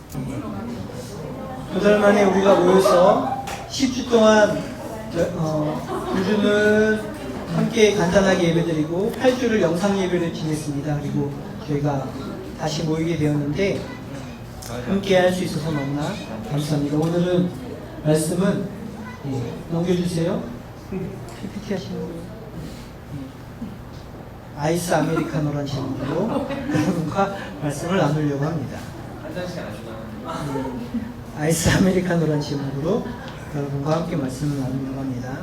두 달 만에 우리가 모여서 10주 동안 주주는 함께 간단하게 예배드리고 8주를 영상 예배를 지냈습니다. 그리고 저희가 다시 모이게 되었는데 함께 할 수 있어서 너무나 감사합니다. 오늘은 말씀은 넘겨주세요. PPT 하시는 거예요. 아이스 아메리카노라는 제목으로 여러분과 말씀을 나누려고 합니다. 아이스 아메리카노라는 제목으로 여러분과 함께 말씀을 나누려고 합니다.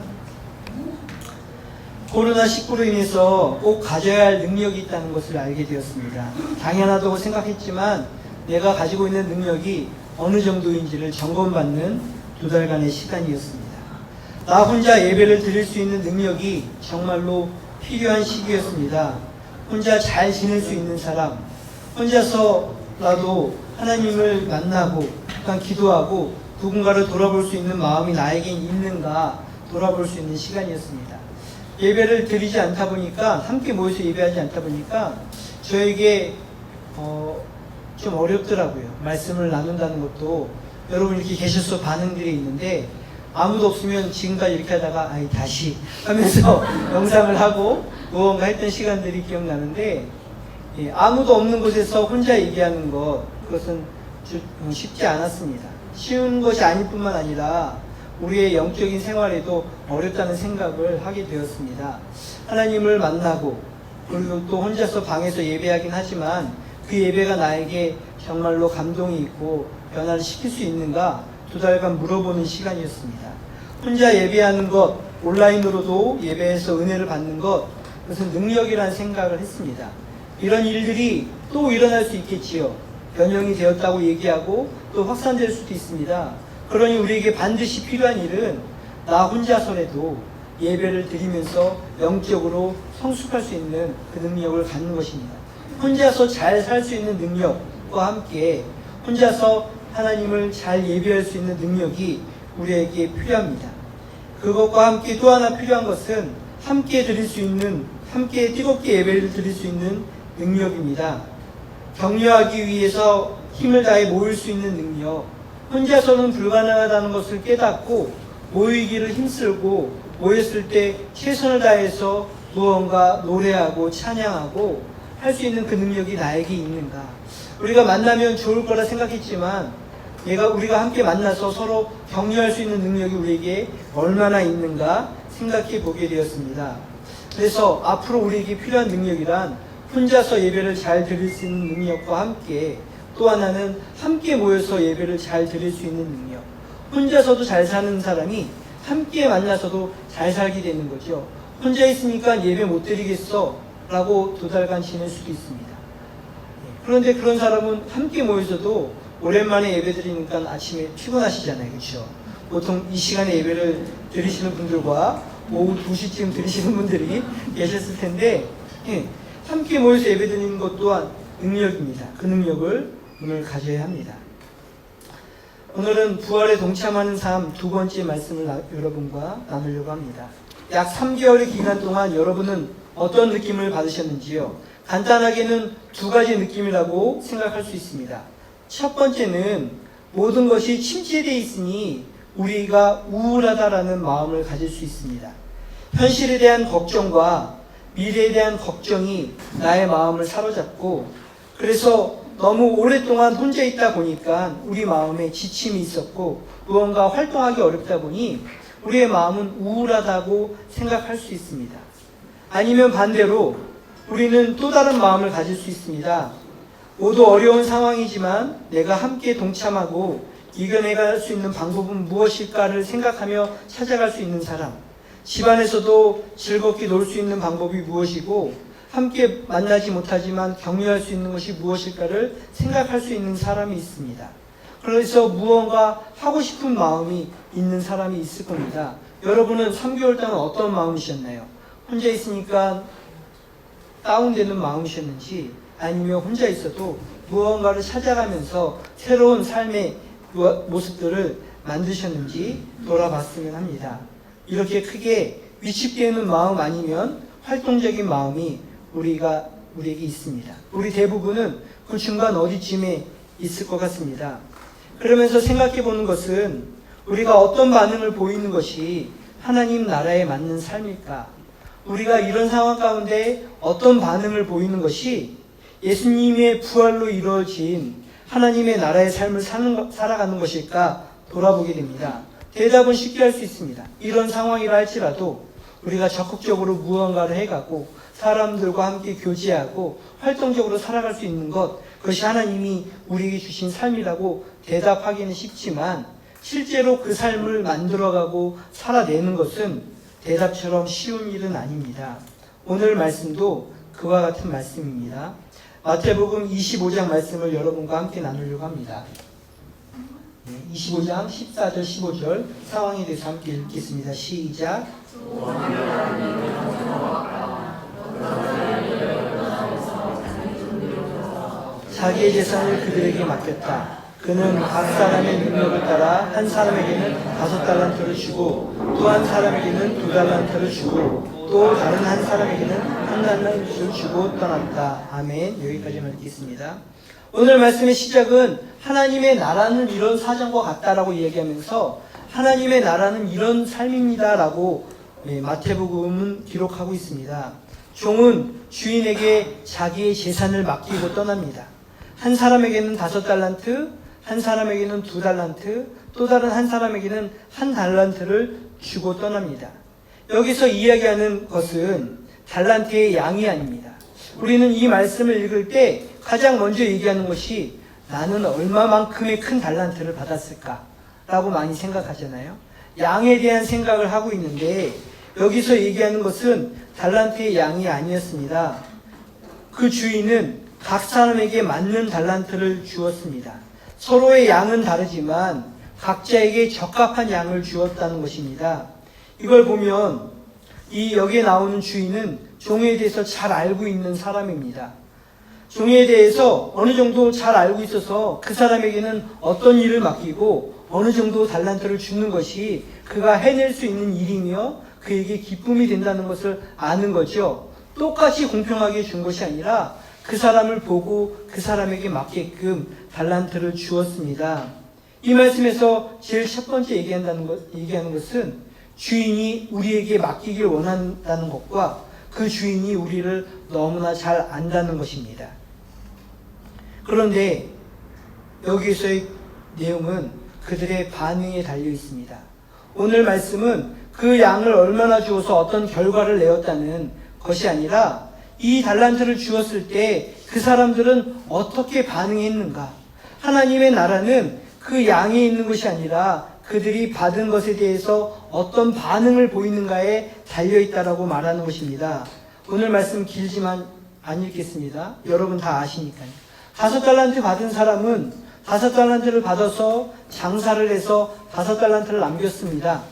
코로나19로 인해서 꼭 가져야 할 능력이 있다는 것을 알게 되었습니다. 당연하다고 생각했지만 내가 가지고 있는 능력이 어느 정도인지를 점검받는 두 달간의 시간이었습니다. 나 혼자 예배를 드릴 수 있는 능력이 정말로 필요한 시기였습니다. 혼자 잘 지낼 수 있는 사람, 혼자서라도 하나님을 만나고 기도하고 누군가를 돌아볼 수 있는 마음이 나에게 있는가 돌아볼 수 있는 시간이었습니다. 예배를 드리지 않다 보니까, 함께 모여서 예배하지 않다 보니까 저에게 좀 어렵더라고요. 말씀을 나눈다는 것도. 여러분 이렇게 계셔서 반응들이 있는데 아무도 없으면 지금까지 이렇게 하다가 다시 하면서 영상을 하고 무언가 했던 시간들이 기억나는데, 아무도 없는 곳에서 혼자 얘기하는 그것은 쉽지 않았습니다. 쉬운 것이 아닐 뿐만 아니라 우리의 영적인 생활에도 어렵다는 생각을 하게 되었습니다. 하나님을 만나고 그리고 또 혼자서 방에서 예배하긴 하지만 그 예배가 나에게 정말로 감동이 있고 변화를 시킬 수 있는가 두 달간 물어보는 시간이었습니다. 혼자 예배하는 것, 온라인으로도 예배에서 은혜를 받는 것, 그것은 능력이라는 생각을 했습니다. 이런 일들이 또 일어날 수 있겠지요. 변형이 되었다고 얘기하고 또 확산될 수도 있습니다. 그러니 우리에게 반드시 필요한 일은 나 혼자서라도 예배를 드리면서 영적으로 성숙할 수 있는 그 능력을 갖는 것입니다. 혼자서 잘 살 수 있는 능력과 함께 혼자서 하나님을 잘 예배할 수 있는 능력이 우리에게 필요합니다. 그것과 함께 또 하나 필요한 것은 함께 드릴 수 있는, 함께 뜨겁게 예배를 드릴 수 있는 능력입니다. 격려하기 위해서 힘을 다해 모일 수 있는 능력, 혼자서는 불가능하다는 것을 깨닫고 모이기를 힘쓰고 모였을 때 최선을 다해서 무언가 노래하고 찬양하고 할 수 있는 그 능력이 나에게 있는가. 우리가 만나면 좋을 거라 생각했지만 우리가 함께 만나서 서로 격려할 수 있는 능력이 우리에게 얼마나 있는가 생각해 보게 되었습니다. 그래서 앞으로 우리에게 필요한 능력이란 혼자서 예배를 잘 드릴 수 있는 능력과 함께 또 하나는 함께 모여서 예배를 잘 드릴 수 있는 능력. 혼자서도 잘 사는 사람이 함께 만나서도 잘 살게 되는 거죠. 혼자 있으니까 예배 못 드리겠어 라고 두 달간 지낼 수도 있습니다. 그런데 그런 사람은 함께 모여서도 오랜만에 예배 드리니까 아침에 피곤하시잖아요. 그렇죠? 보통 이 시간에 예배를 드리시는 분들과 오후 2시쯤 드리시는 분들이 계셨을 텐데, 함께 모여서 예배 드리는 것 또한 능력입니다. 그 능력을 오늘 가져야 합니다. 오늘은 부활에 동참하는 삶 두 번째 말씀을 여러분과 나누려고 합니다. 약 3개월의 기간 동안 여러분은 어떤 느낌을 받으셨는지요? 간단하게는 두 가지 느낌이라고 생각할 수 있습니다. 첫 번째는 모든 것이 침체되어 있으니 우리가 우울하다라는 마음을 가질 수 있습니다. 현실에 대한 걱정과 미래에 대한 걱정이 나의 마음을 사로잡고, 그래서 너무 오랫동안 혼자 있다 보니까 우리 마음에 지침이 있었고 무언가 활동하기 어렵다 보니 우리의 마음은 우울하다고 생각할 수 있습니다. 아니면 반대로 우리는 또 다른 마음을 가질 수 있습니다. 모두 어려운 상황이지만 내가 함께 동참하고 이겨내갈 수 있는 방법은 무엇일까를 생각하며 찾아갈 수 있는 사람, 집안에서도 즐겁게 놀 수 있는 방법이 무엇이고 함께 만나지 못하지만 격려할 수 있는 것이 무엇일까를 생각할 수 있는 사람이 있습니다. 그래서 무언가 하고 싶은 마음이 있는 사람이 있을 겁니다. 여러분은 3개월 동안 어떤 마음이셨나요? 혼자 있으니까 다운되는 마음이셨는지, 아니면 혼자 있어도 무언가를 찾아가면서 새로운 삶의 모습들을 만드셨는지 돌아봤으면 합니다. 이렇게 크게 위축되는 마음 아니면 활동적인 마음이 우리에게 있습니다. 우리 대부분은 그 중간 어디쯤에 있을 것 같습니다. 그러면서 생각해 보는 것은 우리가 어떤 반응을 보이는 것이 하나님 나라에 맞는 삶일까? 우리가 이런 상황 가운데 어떤 반응을 보이는 것이 예수님의 부활로 이루어진 하나님의 나라의 삶을 살아가는 것일까 돌아보게 됩니다. 대답은 쉽게 할 수 있습니다. 이런 상황이라 할지라도 우리가 적극적으로 무언가를 해가고 사람들과 함께 교제하고 활동적으로 살아갈 수 있는 것, 그것이 하나님이 우리에게 주신 삶이라고 대답하기는 쉽지만 실제로 그 삶을 만들어가고 살아내는 것은 대답처럼 쉬운 일은 아닙니다. 오늘 말씀도 그와 같은 말씀입니다. 마태복음 25장 말씀을 여러분과 함께 나누려고 합니다. 25장 14절 15절 상황에 대해서 함께 읽겠습니다. 시작. 자기의 재산을 그들에게 맡겼다. 그는 각 사람의 능력을 따라 한 사람에게는 5달란트를 주고 또 한 사람에게는 2달란트를 주고 또 다른 한 사람에게는 1달란트를 주고 떠났다. 아멘. 여기까지만 읽겠습니다. 오늘 말씀의 시작은 하나님의 나라는 이런 사정과 같다라고 이야기하면서 하나님의 나라는 이런 삶입니다라고 마태복음은 기록하고 있습니다. 종은 주인에게 자기의 재산을 맡기고 떠납니다. 한 사람에게는 5달란트, 한 사람에게는 2달란트, 또 다른 한 사람에게는 1달란트를 주고 떠납니다. 여기서 이야기하는 것은 달란트의 양이 아닙니다. 우리는 이 말씀을 읽을 때 가장 먼저 얘기하는 것이 나는 얼마만큼의 큰 달란트를 받았을까? 라고 많이 생각하잖아요. 양에 대한 생각을 하고 있는데 여기서 얘기하는 것은 달란트의 양이 아니었습니다. 그 주인은 각 사람에게 맞는 달란트를 주었습니다. 서로의 양은 다르지만 각자에게 적합한 양을 주었다는 것입니다. 이걸 보면 여기에 나오는 주인은 종에 대해서 잘 알고 있는 사람입니다. 종에 대해서 어느 정도 잘 알고 있어서 그 사람에게는 어떤 일을 맡기고 어느 정도 달란트를 주는 것이 그가 해낼 수 있는 일이며 그에게 기쁨이 된다는 것을 아는 거죠. 똑같이 공평하게 준 것이 아니라 그 사람을 보고 그 사람에게 맞게끔 달란트를 주었습니다. 이 말씀에서 제일 첫 번째 얘기하는 것은 주인이 우리에게 맡기길 원한다는 것과 그 주인이 우리를 너무나 잘 안다는 것입니다. 그런데 여기서의 내용은 그들의 반응에 달려 있습니다. 오늘 말씀은 그 양을 얼마나 주어서 어떤 결과를 내었다는 것이 아니라 이 달란트를 주었을 때 그 사람들은 어떻게 반응했는가? 하나님의 나라는 그 양에 있는 것이 아니라 그들이 받은 것에 대해서 어떤 반응을 보이는가에 달려있다라고 말하는 것입니다. 오늘 말씀 길지만 안 읽겠습니다. 여러분 다 아시니까요. 5달란트 받은 사람은 5달란트를 받아서 장사를 해서 5달란트를 남겼습니다.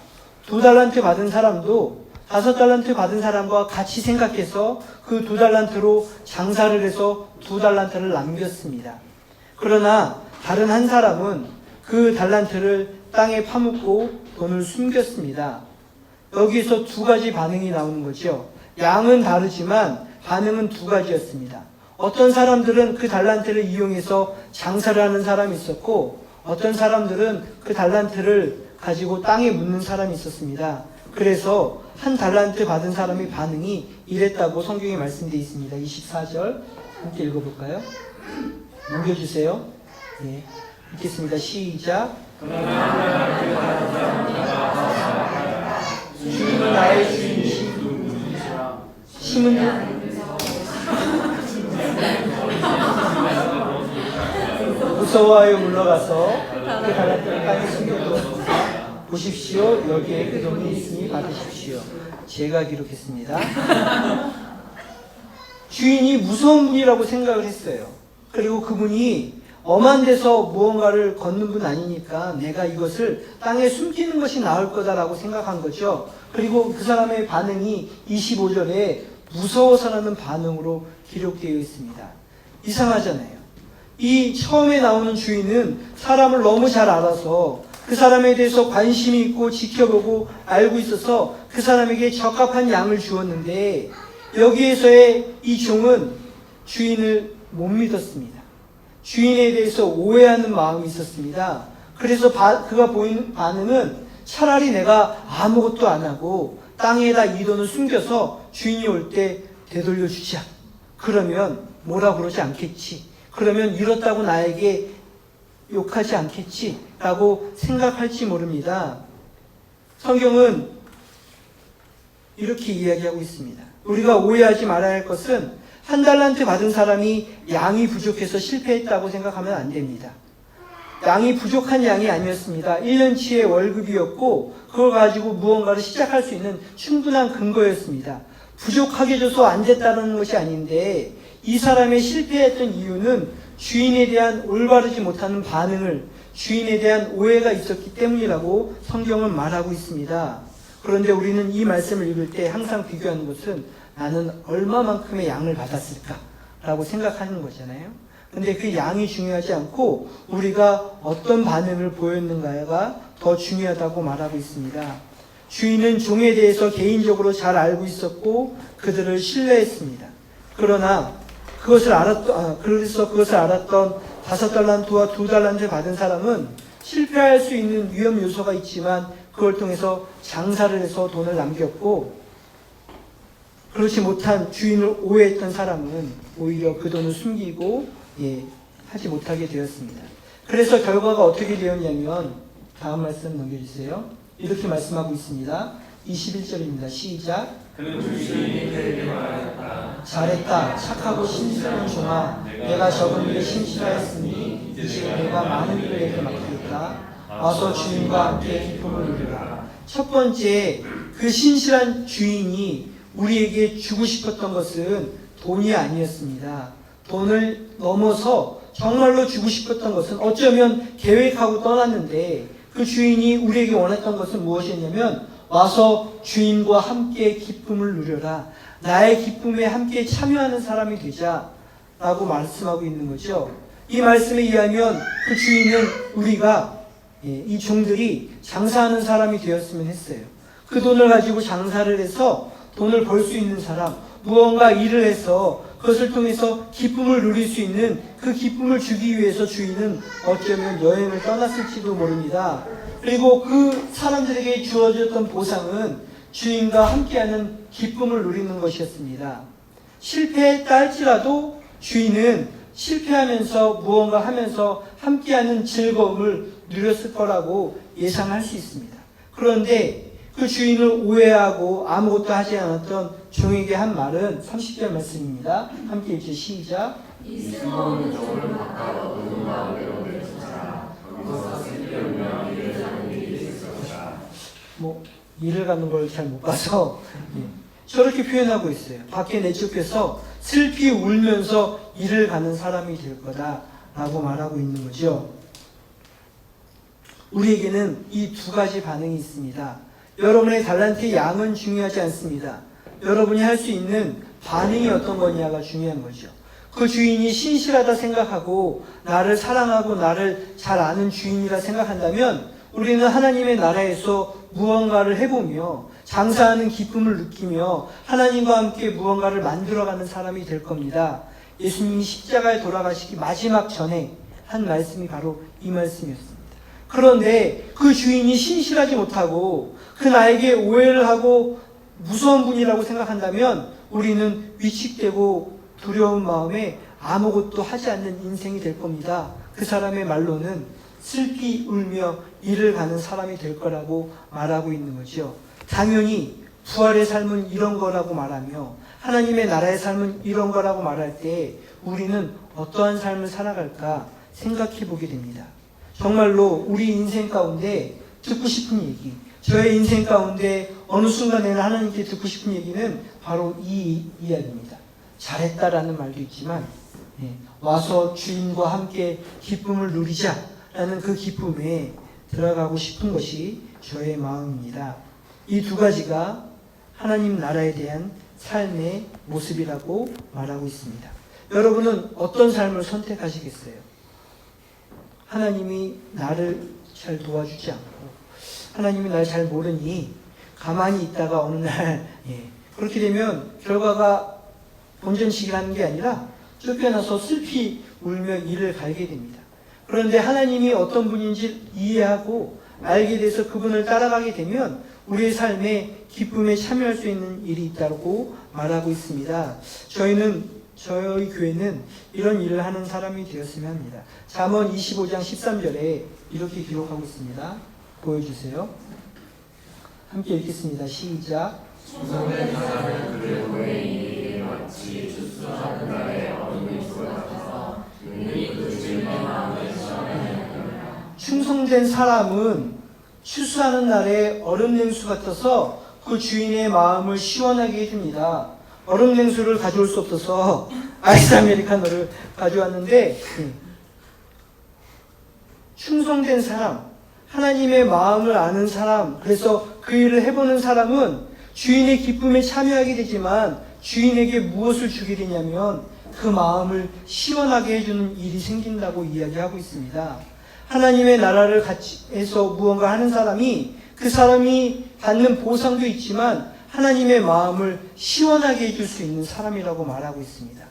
2달란트 받은 사람도 5달란트 받은 사람과 같이 생각해서 그 2달란트로 장사를 해서 2달란트를 남겼습니다. 그러나 다른 한 사람은 그 달란트를 땅에 파묻고 돈을 숨겼습니다. 여기서 두 가지 반응이 나오는 거죠. 양은 다르지만 반응은 두 가지였습니다. 어떤 사람들은 그 달란트를 이용해서 장사를 하는 사람이 있었고 어떤 사람들은 그 달란트를 가지고 땅에 묻는 사람이 있었습니다. 그래서 1달란트 받은 사람의 반응이 이랬다고 성경에 말씀되어 있습니다. 24절 함께 읽어볼까요? 넘겨주세요. 네, 읽겠습니다. 시작. 주는 나의 주인이시니 심은 무서워하여 물러가서 그 달란트를 땅에 숨겨두었습니다. 보십시오. 여기에 그 돈이 있으니 받으십시오. 제가 기록했습니다. 주인이 무서운 분이라고 생각을 했어요. 그리고 그분이 엄한 데서 무언가를 걷는 분 아니니까 내가 이것을 땅에 숨기는 것이 나을 거다라고 생각한 거죠. 그리고 그 사람의 반응이 25절에 무서워서라는 반응으로 기록되어 있습니다. 이상하잖아요. 이 처음에 나오는 주인은 사람을 너무 잘 알아서 그 사람에 대해서 관심이 있고 지켜보고 알고 있어서 그 사람에게 적합한 양을 주었는데 여기에서의 이 종은 주인을 못 믿었습니다. 주인에 대해서 오해하는 마음이 있었습니다. 그래서 그가 보인 반응은 차라리 내가 아무것도 안 하고 땅에다 이 돈을 숨겨서 주인이 올 때 되돌려 주자. 그러면 뭐라 그러지 않겠지. 그러면 잃었다고 나에게 욕하지 않겠지. 라고 생각할지 모릅니다. 성경은 이렇게 이야기하고 있습니다. 우리가 오해하지 말아야 할 것은 한 달란트 받은 사람이 양이 부족해서 실패했다고 생각하면 안 됩니다. 양이 부족한 양이 아니었습니다. 1년치의 월급이었고 그걸 가지고 무언가를 시작할 수 있는 충분한 근거였습니다. 부족하게 줘서 안 됐다는 것이 아닌데 이 사람의 실패했던 이유는 주인에 대한 올바르지 못하는 반응을, 주인에 대한 오해가 있었기 때문이라고 성경은 말하고 있습니다. 그런데 우리는 이 말씀을 읽을 때 항상 비교하는 것은 나는 얼마만큼의 양을 받았을까? 라고 생각하는 거잖아요. 근데 그 양이 중요하지 않고 우리가 어떤 반응을 보였는가가 더 중요하다고 말하고 있습니다. 주인은 종에 대해서 개인적으로 잘 알고 있었고 그들을 신뢰했습니다. 그러나 그래서 그것을 알았던 5달란트와 2달란트 받은 사람은 실패할 수 있는 위험 요소가 있지만 그걸 통해서 장사를 해서 돈을 남겼고, 그렇지 못한 주인을 오해했던 사람은 오히려 그 돈을 숨기고 하지 못하게 되었습니다. 그래서 결과가 어떻게 되었냐면 다음 말씀 넘겨주세요. 이렇게 말씀하고 있습니다. 21절입니다. 시작. 그는 주인이 그에게 말하였다. 잘했다. 착하고 신실한 종아. 내가 적은 일에 신실하였으니 이제 내가 많은 일을 내게 맡기겠다. 와서 주인과 함께 기쁨을 누리라. 첫 번째, 그 신실한 주인이 우리에게 주고 싶었던 것은 돈이 아니었습니다. 돈을 넘어서 정말로 주고 싶었던 것은 어쩌면 계획하고 떠났는데 그 주인이 우리에게 원했던 것은 무엇이었냐면 와서 주인과 함께 기쁨을 누려라. 나의 기쁨에 함께 참여하는 사람이 되자 라고 말씀하고 있는 거죠. 이 말씀에 의하면 그 주인은 우리가 이 종들이 장사하는 사람이 되었으면 했어요. 그 돈을 가지고 장사를 해서 돈을 벌 수 있는 사람, 무언가 일을 해서 그것을 통해서 기쁨을 누릴 수 있는 그 기쁨을 주기 위해서 주인은 어쩌면 여행을 떠났을지도 모릅니다. 그리고 그 사람들에게 주어졌던 보상은 주인과 함께하는 기쁨을 누리는 것이었습니다. 실패했다 할지라도 주인은 실패하면서 무언가 하면서 함께하는 즐거움을 누렸을 거라고 예상할 수 있습니다. 그런데 그 주인을 오해하고 아무것도 하지 않았던 종에게 한 말은 30절 말씀입니다. 함께 읽죠. 시작. 이 쓸모없는 종을 바꿔 누군가 우리로 내쫓아라. 거기서 쓸데없는 일을 하는 일이 있을 것이다. 일을 가는 걸 잘 못 봐서 저렇게 표현하고 있어요. 밖에 내쫓겨서 슬피 울면서 일을 가는 사람이 될 거다라고 말하고 있는 거죠. 우리에게는 이 두 가지 반응이 있습니다. 여러분의 달란트의 양은 중요하지 않습니다. 여러분이 할 수 있는 반응이 어떤 거냐가 중요한 거죠. 그 주인이 신실하다 생각하고 나를 사랑하고 나를 잘 아는 주인이라 생각한다면 우리는 하나님의 나라에서 무언가를 해보며 장사하는 기쁨을 느끼며 하나님과 함께 무언가를 만들어가는 사람이 될 겁니다. 예수님이 십자가에 돌아가시기 마지막 전에 한 말씀이 바로 이 말씀이었습니다. 그런데 그 주인이 신실하지 못하고 그 나에게 오해를 하고 무서운 분이라고 생각한다면 우리는 위축되고 두려운 마음에 아무것도 하지 않는 인생이 될 겁니다. 그 사람의 말로는 슬피 울며 일을 가는 사람이 될 거라고 말하고 있는 거죠. 당연히 부활의 삶은 이런 거라고 말하며 하나님의 나라의 삶은 이런 거라고 말할 때 우리는 어떠한 삶을 살아갈까 생각해 보게 됩니다. 정말로 우리 인생 가운데 듣고 싶은 얘기, 저의 인생 가운데 어느 순간에는 하나님께 듣고 싶은 얘기는 바로 이 이야기입니다. 잘했다라는 말도 있지만 와서 주인과 함께 기쁨을 누리자라는 그 기쁨에 들어가고 싶은 것이 저의 마음입니다. 이 두 가지가 하나님 나라에 대한 삶의 모습이라고 말하고 있습니다. 여러분은 어떤 삶을 선택하시겠어요? 하나님이 나를 잘 도와주지 않고 하나님이 나를 잘 모르니 가만히 있다가 어느 날 그렇게 되면 결과가 본전치기를 하는 게 아니라 쫓겨나서 슬피 울며 일을 갈게 됩니다. 그런데 하나님이 어떤 분인지 이해하고 알게 돼서 그분을 따라가게 되면 우리의 삶에 기쁨에 참여할 수 있는 일이 있다고 말하고 있습니다. 저희 교회는 이런 일을 하는 사람이 되었으면 합니다. 잠언 25장 13절에 이렇게 기록하고 있습니다. 보여주세요. 함께 읽겠습니다. 시작. 충성된 사람은 그의 고행이 마치 추수하는 날의 얼음물과 같아서 능히 그 주인의 마음을 시원하게 하느니라. 충성된 사람은 추수하는 날에 얼음 냉수 같아서 그 주인의 마음을 시원하게 해줍니다. 얼음 냉수를 가져올 수 없어서 아이스 아메리카노를 가져왔는데, 충성된 사람, 하나님의 마음을 아는 사람, 그래서 그 일을 해보는 사람은 주인의 기쁨에 참여하게 되지만 주인에게 무엇을 주게 되냐면 그 마음을 시원하게 해주는 일이 생긴다고 이야기하고 있습니다. 하나님의 나라를 같이 해서 무언가 하는 사람이 그 사람이 받는 보상도 있지만 하나님의 마음을 시원하게 해줄 수 있는 사람이라고 말하고 있습니다.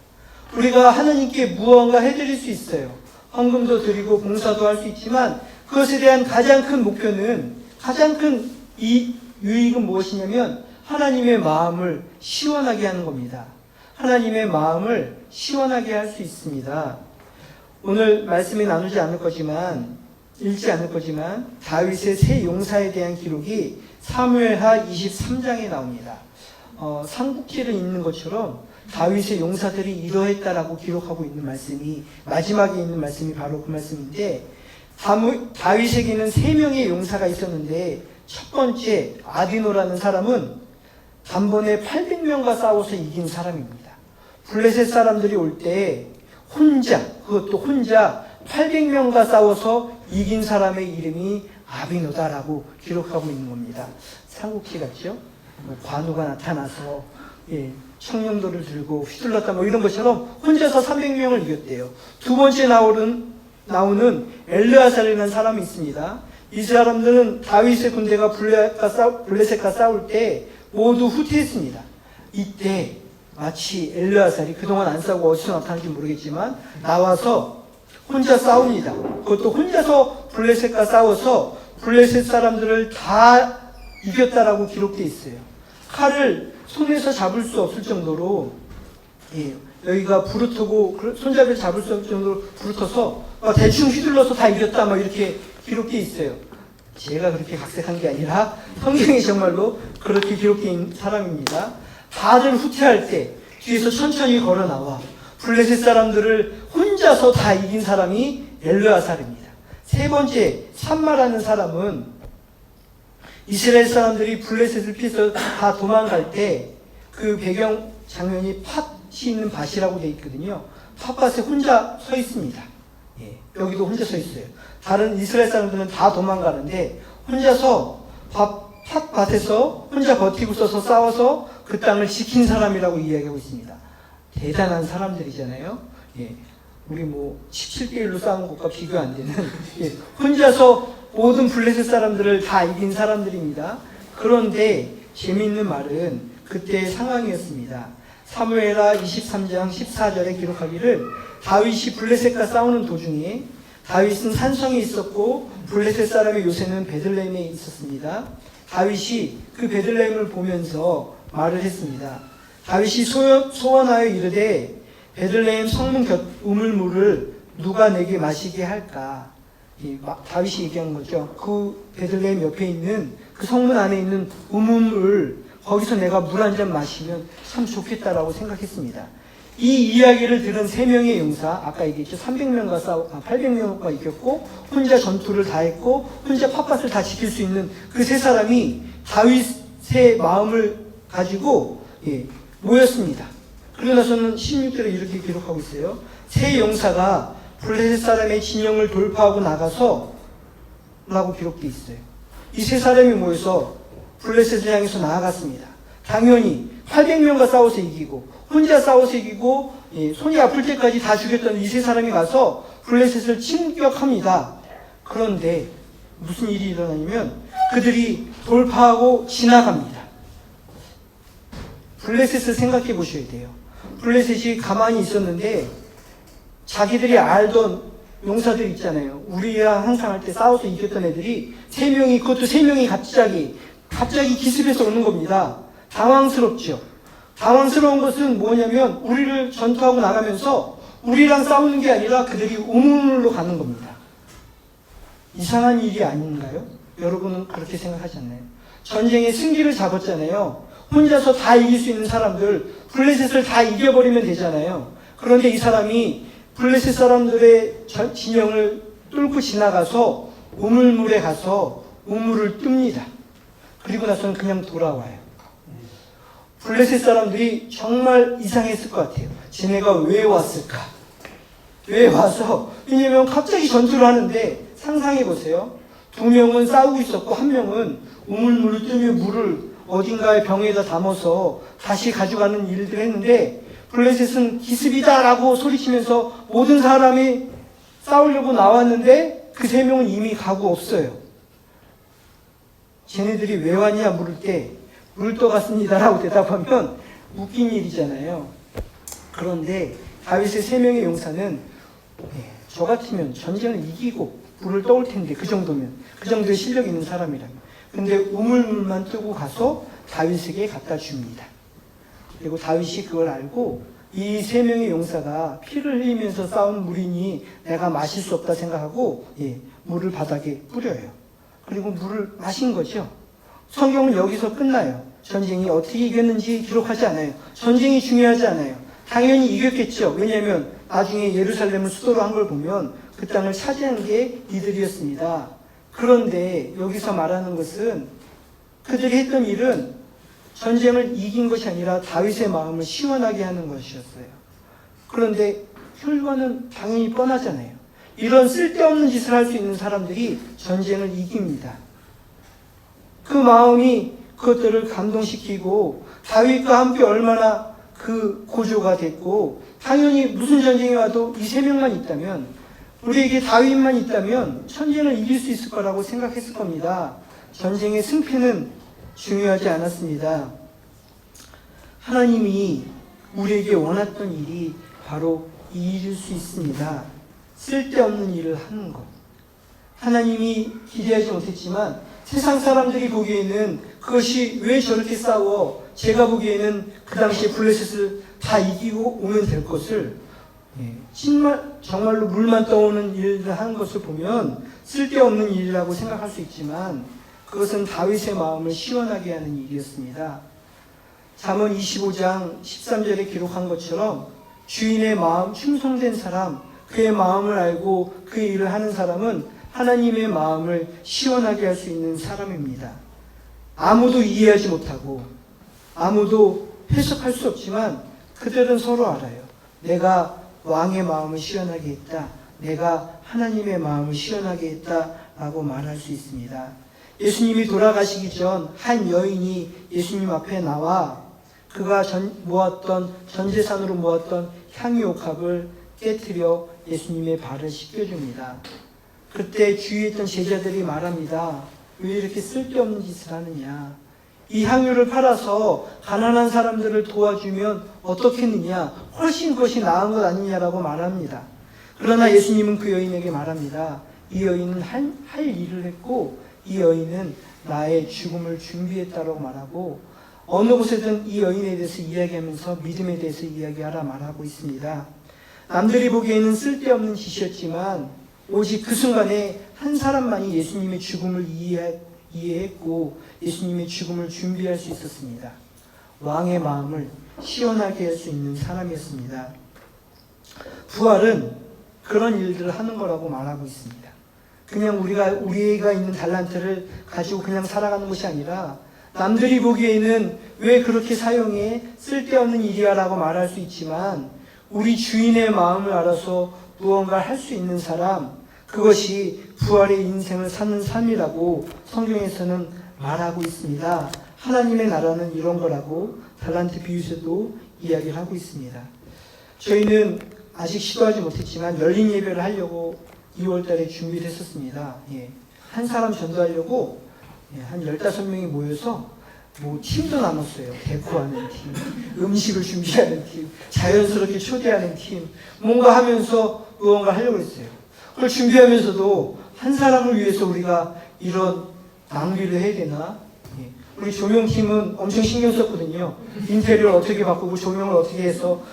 우리가 하나님께 무언가 해드릴 수 있어요. 헌금도 드리고 봉사도 할 수 있지만 그것에 대한 가장 큰 목표는, 가장 큰 유익은 무엇이냐면 하나님의 마음을 시원하게 하는 겁니다. 하나님의 마음을 시원하게 할 수 있습니다. 오늘 말씀에 나누지 않을 거지만, 읽지 않을 거지만 다윗의 세 용사에 대한 기록이 사무엘하 23장에 나옵니다. 삼국지를 읽는 것처럼 다윗의 용사들이 이러했다라고 기록하고 있는 말씀이, 마지막에 있는 말씀이 바로 그 말씀인데, 다윗에게는 3명의 용사가 있었는데 첫 번째 아디노라는 사람은 단번에 800명과 싸워서 이긴 사람입니다. 블레셋 사람들이 올 때 그것도 혼자 800명과 싸워서 이긴 사람의 이름이 아비노다라고 기록하고 있는 겁니다. 삼국지 같죠? 관우가 나타나서 청룡도를 들고 휘둘렀다 이런 것처럼 혼자서 300명을 이겼대요. 두 번째 나오는 엘르아살이라는 사람이 있습니다. 이 사람들은 다윗의 군대가 블레셋과 싸울 때 모두 후퇴했습니다. 이때 마치 엘르아살이 그동안 안 싸우고 어디서 나타난지 모르겠지만 나와서 혼자 싸웁니다. 그것도 혼자서 블레셋과 싸워서 블레셋 사람들을 다 이겼다라고 기록되어 있어요. 칼을 손에서 잡을 수 없을 정도로, 여기가 부르트고 손잡이를 잡을 수 없을 정도로 부르터서 대충 휘둘러서 다 이겼다 이렇게 기록되어 있어요. 제가 그렇게 각색한 게 아니라 성경에 정말로 그렇게 기록되어 있는 사람입니다. 다들 후퇴할 때 뒤에서 천천히 걸어 나와 블레셋 사람들을 혼자서 다 이긴 사람이 엘르아살입니다. 세 번째 삼마라는 사람은 이스라엘 사람들이 블레셋을 피해서 다 도망갈 때 그 배경 장면이 팥이 있는 밭이라고 되어 있거든요. 팥밭에 혼자 서 있습니다. 여기도 혼자 서 있어요. 다른 이스라엘 사람들은 다 도망가는데 혼자서 팥밭에서 혼자 버티고 서서 싸워서 그 땅을 지킨 사람이라고 이야기하고 있습니다. 대단한 사람들이잖아요. 우리 17대1로 싸운 것과 비교 안 되는, 혼자서 모든 블레셋 사람들을 다 이긴 사람들입니다. 그런데 재미있는 말은 그때의 상황이었습니다. 사무엘하 23장 14절에 기록하기를 다윗이 블레셋과 싸우는 도중에, 다윗은 산성에 있었고 블레셋 사람의 요새는 베들레헴에 있었습니다. 다윗이 그 베들레헴을 보면서 말을 했습니다. 다윗이 소원하여 이르되 베들레헴 성문 곁 우물물을 누가 내게 마시게 할까? 다윗이 얘기한 거죠. 그 베들레헴 옆에 있는 그 성문 안에 있는 우물물, 거기서 내가 물 한 잔 마시면 참 좋겠다라고 생각했습니다. 이 이야기를 들은 3명의 용사, 아까 얘기했죠. 800명과 이겼고 혼자 전투를 다 했고 혼자 팥밭을 다 지킬 수 있는 그 세 사람이 다윗의 마음을 가지고 모였습니다. 그러고 나서는 16절에 이렇게 기록하고 있어요. 세 용사가 블레셋 사람의 진영을 돌파하고 나가서 라고 기록되어 있어요. 이 세 사람이 모여서 블레셋을 향해서 나아갔습니다. 당연히 800명과 싸워서 이기고 혼자 싸워서 이기고 손이 아플 때까지 다 죽였던 이 세 사람이 가서 블레셋을 침격합니다. 그런데 무슨 일이 일어나냐면 그들이 돌파하고 지나갑니다. 블레셋을 생각해 보셔야 돼요. 블레셋이 가만히 있었는데 자기들이 알던 용사들 있잖아요. 우리랑 항상 할 때 싸워서 이겼던 애들이 3명이, 그것도 3명이 갑자기 기습해서 오는 겁니다. 당황스럽죠. 당황스러운 것은 뭐냐면 우리를 전투하고 나가면서 우리랑 싸우는 게 아니라 그들이 우물로 가는 겁니다. 이상한 일이 아닌가요? 여러분은 그렇게 생각하지 않나요? 전쟁의 승기를 잡았잖아요. 혼자서 다 이길 수 있는 사람들, 블레셋을 다 이겨버리면 되잖아요. 그런데 이 사람이 블레셋 사람들의 진영을 뚫고 지나가서 우물물에 가서 우물을 뜹니다. 그리고 나서는 그냥 돌아와요. 블레셋 사람들이 정말 이상했을 것 같아요. 쟤네가 왜 왔을까? 왜 와서? 왜냐면 갑자기 전투를 하는데 상상해 보세요. 2명은 싸우고 있었고 1명은 우물물을 뜨며 물을 어딘가에 병에다 담아서 다시 가져가는 일들을 했는데 블레셋은 기습이다라고 소리치면서 모든 사람이 싸우려고 나왔는데 그 3명은 이미 가고 없어요. 쟤네들이 왜 왔냐 물을 때 물 떠갔습니다라고 대답하면 웃긴 일이잖아요. 그런데 다윗의 3명의 용사는 저 같으면 전쟁을 이기고 물을 떠올 텐데 그 정도의 실력이 있는 사람이라면. 근데 우물물만 뜨고 가서 다윗에게 갖다 줍니다. 그리고 다윗이 그걸 알고 이 3명의 용사가 피를 흘리면서 싸운 물이니 내가 마실 수 없다 생각하고 물을 바닥에 뿌려요. 그리고 물을 마신 거죠. 성경은 여기서 끝나요. 전쟁이 어떻게 이겼는지 기록하지 않아요. 전쟁이 중요하지 않아요. 당연히 이겼겠죠. 왜냐하면 나중에 예루살렘을 수도로 한 걸 보면 그 땅을 차지한 게 이들이었습니다. 그런데 여기서 말하는 것은 그들이 했던 일은 전쟁을 이긴 것이 아니라 다윗의 마음을 시원하게 하는 것이었어요. 그런데 결과는 당연히 뻔하잖아요. 이런 쓸데없는 짓을 할 수 있는 사람들이 전쟁을 이깁니다. 그 마음이 그것들을 감동시키고 다윗과 함께 얼마나 그 고조가 됐고, 당연히 무슨 전쟁이 와도 이 3명만 있다면, 우리에게 다윗만 있다면 전쟁을 이길 수 있을 거라고 생각했을 겁니다. 전쟁의 승패는 중요하지 않았습니다. 하나님이 우리에게 원했던 일이 바로 이 일일 수 있습니다. 쓸데없는 일을 하는 것. 하나님이 기대하지 못했지만 세상 사람들이 보기에는 그것이 왜 저렇게 싸워? 제가 보기에는 그 당시에 블레셋을 다 이기고 오면 될 것을 정말로 물만 떠오는 일을 하는 것을 보면 쓸데없는 일이라고 생각할 수 있지만 그것은 다윗의 마음을 시원하게 하는 일이었습니다. 잠언 25장 13절에 기록한 것처럼 주인의 마음 충성된 사람, 그의 마음을 알고 그 일을 하는 사람은 하나님의 마음을 시원하게 할 수 있는 사람입니다. 아무도 이해하지 못하고 아무도 해석할 수 없지만 그들은 서로 알아요. 내가 왕의 마음을 시원하게 했다. 내가 하나님의 마음을 시원하게 했다라고 말할 수 있습니다. 예수님이 돌아가시기 전 한 여인이 예수님 앞에 나와 그가 전 재산으로 모았던 향유옥합을 깨트려 예수님의 발을 씻겨줍니다. 그때 주위에 있던 제자들이 말합니다. 왜 이렇게 쓸데없는 짓을 하느냐. 이 향유를 팔아서 가난한 사람들을 도와주면 어떻겠느냐. 훨씬 그것이 나은 것 아니냐라고 말합니다. 그러나 예수님은 그 여인에게 말합니다. 이 여인은 할 일을 했고 이 여인은 나의 죽음을 준비했다라고 말하고 어느 곳에든 이 여인에 대해서 이야기하면서 믿음에 대해서 이야기하라 말하고 있습니다. 남들이 보기에는 쓸데없는 짓이었지만 오직 그 순간에 한 사람만이 예수님의 죽음을 이해했고 예수님의 죽음을 준비할 수 있었습니다. 왕의 마음을 시원하게 할 수 있는 사람이었습니다. 부활은 그런 일들을 하는 거라고 말하고 있습니다. 그냥 우리가 있는 달란트를 가지고 그냥 살아가는 것이 아니라 남들이 보기에는 왜 그렇게 사용해? 쓸데없는 일이야 라고 말할 수 있지만 우리 주인의 마음을 알아서 무언가를 할 수 있는 사람, 그것이 부활의 인생을 사는 삶이라고 성경에서는 말하고 있습니다. 하나님의 나라는 이런 거라고 달란트 비유에서도 이야기를 하고 있습니다. 저희는 아직 시도하지 못했지만 열린 예배를 하려고 2월 달에 준비를 했었습니다. 한 사람 전도하려고 한 15명이 모여서 팀도 나눴어요. 데코하는 팀, 음식을 준비하는 팀, 자연스럽게 초대하는 팀, 뭔가 하면서 무언가 하려고 했어요. 그걸 준비하면서도 한 사람을 위해서 우리가 이런 낭비를 해야 되나? 예. 우리 조명팀은 엄청 신경 썼거든요. 인테리어를 어떻게 바꾸고 조명을 어떻게 해서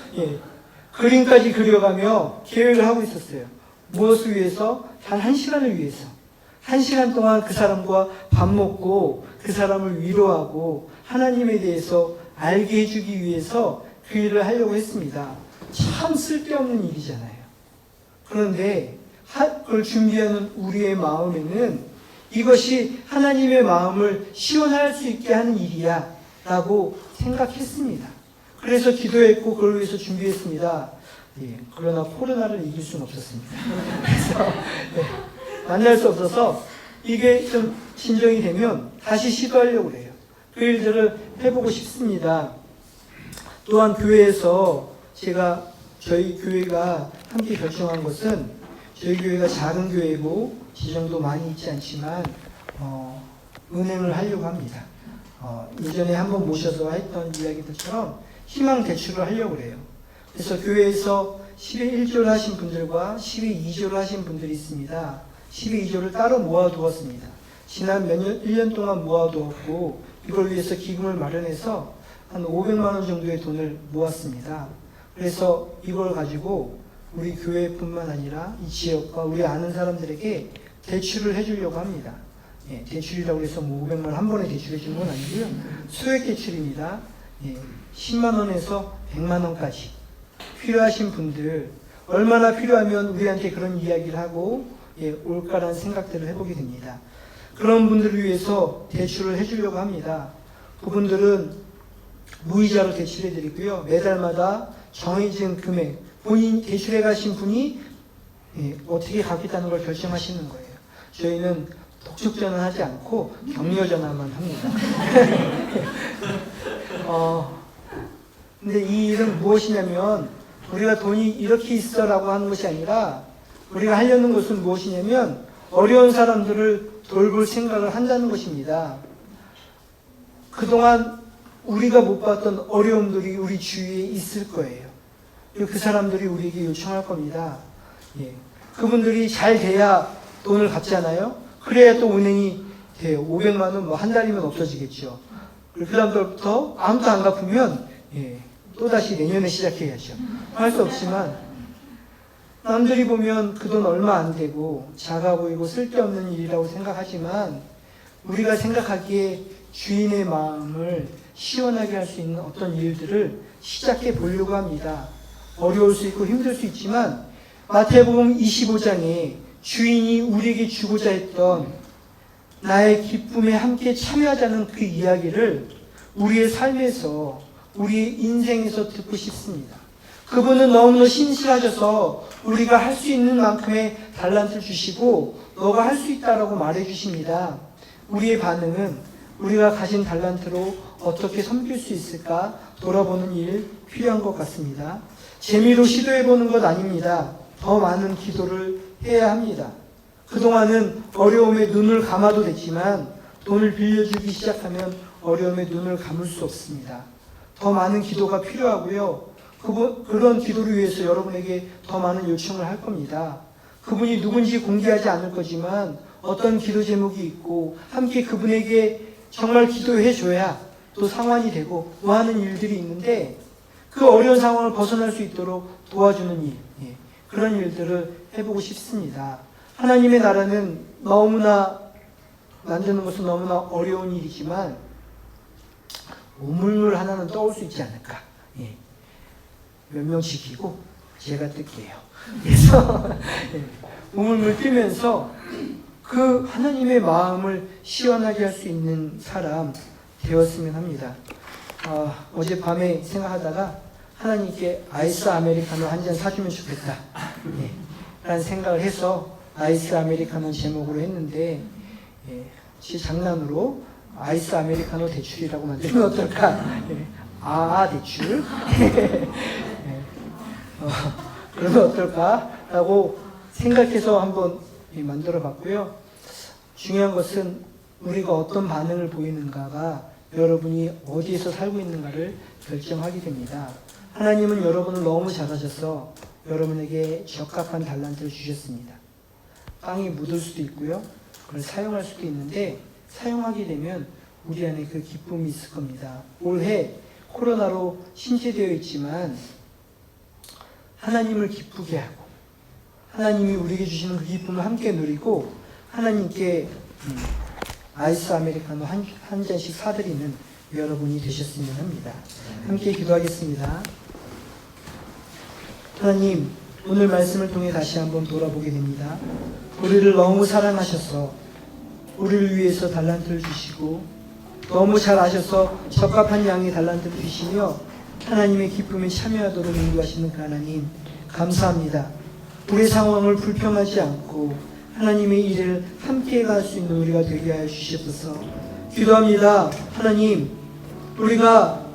그림까지 그려가며 계획을 하고 있었어요. 무엇을 위해서? 단 1시간을 위해서. 1시간 동안 그 사람과 밥 먹고 그 사람을 위로하고 하나님에 대해서 알게 해주기 위해서 그 일을 하려고 했습니다. 참 쓸데없는 일이잖아요. 그런데 그걸 준비하는 우리의 마음에는 이것이 하나님의 마음을 시원할 수 있게 하는 일이야 라고 생각했습니다. 그래서 기도했고 그걸 위해서 준비했습니다. 그러나 코로나를 이길 수는 없었습니다. 그래서 만날 수 없어서 이게 좀 진정이 되면 다시 시도하려고 해요. 그 일들을 해보고 싶습니다. 또한 교회에서 저희 교회가 함께 결정한 것은 저희 교회가 작은 교회고 지정도 많이 있지 않지만 은행을 하려고 합니다. 이전에 한번 모셔서 했던 이야기들처럼 희망 대출을 하려고 해요. 그래서 교회에서 10회 1조를 하신 분들과 10회 2조를 하신 분들이 있습니다. 10회 2조를 따로 모아두었습니다. 지난 1년 동안 모아두었고 이걸 위해서 기금을 마련해서 한 500만 원 정도의 돈을 모았습니다. 그래서 이걸 가지고 우리 교회뿐만 아니라 이 지역과 우리 아는 사람들에게 대출을 해주려고 합니다. 대출이라고 해서 500만 원 한 번에 대출해 주는 건 아니고요. 소액 대출입니다. 10만 원에서 100만 원까지 필요하신 분들 얼마나 필요하면 우리한테 그런 이야기를 하고 올까라는 생각들을 해보게 됩니다. 그런 분들을 위해서 대출을 해주려고 합니다. 그분들은 무이자로 대출해 드리고요. 매달마다 정해진 금액, 본인 대출해 가신 분이 어떻게 갚겠다는 걸 결정하시는 거예요. 저희는 독촉 전환하지 않고 격려 전환만 합니다. 근데 이 일은 무엇이냐면 우리가 돈이 이렇게 있어라고 하는 것이 아니라 우리가 하려는 것은 무엇이냐면 어려운 사람들을 돌볼 생각을 한다는 것입니다. 그동안 우리가 못 봤던 어려움들이 우리 주위에 있을 거예요. 그 사람들이 우리에게 요청할 겁니다. 그분들이 잘 돼야 돈을 갚잖아요. 그래야 또 은행이 돼요. 500만 원 뭐 한 달이면 없어지겠죠. 그 다음부터 아무도 안 갚으면 또다시 내년에 시작해야죠. 할 수 없지만 남들이 보면 그 돈 얼마 안 되고 작아 보이고 쓸데없는 일이라고 생각하지만 우리가 생각하기에 주인의 마음을 시원하게 할 수 있는 어떤 일들을 시작해 보려고 합니다. 어려울 수 있고 힘들 수 있지만 마태복음 25장에 주인이 우리에게 주고자 했던 나의 기쁨에 함께 참여하자는 그 이야기를 우리의 삶에서 우리의 인생에서 듣고 싶습니다. 그분은 너무나 신실하셔서 우리가 할 수 있는 만큼의 달란트를 주시고 너가 할 수 있다라고 말해 주십니다. 우리의 반응은 우리가 가진 달란트로 어떻게 섬길 수 있을까 돌아보는 일 필요한 것 같습니다. 재미로 시도해보는 것 아닙니다. 더 많은 기도를 해야 합니다. 그동안은 어려움에 눈을 감아도 됐지만 돈을 빌려주기 시작하면 어려움에 눈을 감을 수 없습니다. 더 많은 기도가 필요하고요. 그런 기도를 위해서 여러분에게 더 많은 요청을 할 겁니다. 그분이 누군지 공개하지 않을 거지만 어떤 기도 제목이 있고 함께 그분에게 정말 기도해 줘야 또 상환이 되고 뭐 하는 일들이 있는데 그 어려운 상황을 벗어날 수 있도록 도와주는 일, 그런 일들을 해보고 싶습니다. 하나님의 나라는 너무나 만드는 것은 너무나 어려운 일이지만 우물물 하나는 떠올 수 있지 않을까. 몇 명 지키고 제가 뜰게요. 그래서 우물물 뛰면서 그 하나님의 마음을 시원하게 할 수 있는 사람 되었으면 합니다. 어젯밤에 생각하다가 하나님께 아이스 아메리카노 한 잔 사주면 좋겠다 라는 생각을 해서 아이스 아메리카노 제목으로 했는데 제 장난으로 아이스 아메리카노 대출이라고 만들면 어떨까? 대출 그러면 어떨까라고 생각해서 한번 만들어 봤고요. 중요한 것은 우리가 어떤 반응을 보이는가가 여러분이 어디에서 살고 있는가를 결정하게 됩니다. 하나님은 여러분을 너무 잘하셔서 여러분에게 적합한 달란트를 주셨습니다. 땅에 묻을 수도 있고요. 그걸 사용할 수도 있는데 사용하게 되면 우리 안에 그 기쁨이 있을 겁니다. 올해 코로나로 신재되어 있지만 하나님을 기쁘게 하고 하나님이 우리에게 주시는 그 기쁨을 함께 누리고 하나님께 아이스 아메리카노 한 잔씩 사드리는 여러분이 되셨으면 합니다. 함께 기도하겠습니다. 하나님, 오늘 말씀을 통해 다시 한번 돌아보게 됩니다. 우리를 너무 사랑하셔서 우리를 위해서 달란트를 주시고 너무 잘 아셔서 적합한 양의 달란트를 주시며 하나님의 기쁨에 참여하도록 인도하시는 그 하나님, 감사합니다. 우리의 상황을 불평하지 않고 하나님의 일을 함께 갈 수 있는 우리가 되게 하여 주시옵소서. 기도합니다. 하나님, 우리가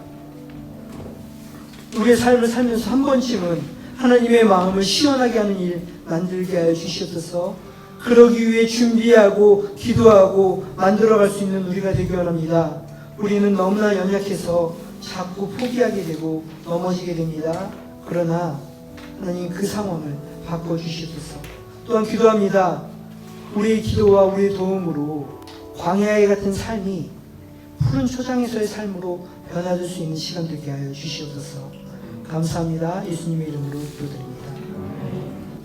우리의 삶을 살면서 한 번쯤은 하나님의 마음을 시원하게 하는 일 만들게 하여 주시옵소서. 그러기 위해 준비하고 기도하고 만들어갈 수 있는 우리가 되기 원합니다. 우리는 너무나 연약해서 자꾸 포기하게 되고 넘어지게 됩니다. 그러나 하나님 그 상황을 바꿔주시옵소서. 또한 기도합니다. 우리의 기도와 우리의 도움으로 광야에 같은 삶이 푸른 초장에서의 삶으로 변화될 수 있는 시간 되게 하여 주시옵소서. 감사합니다. 예수님의 이름으로 기도드립니다.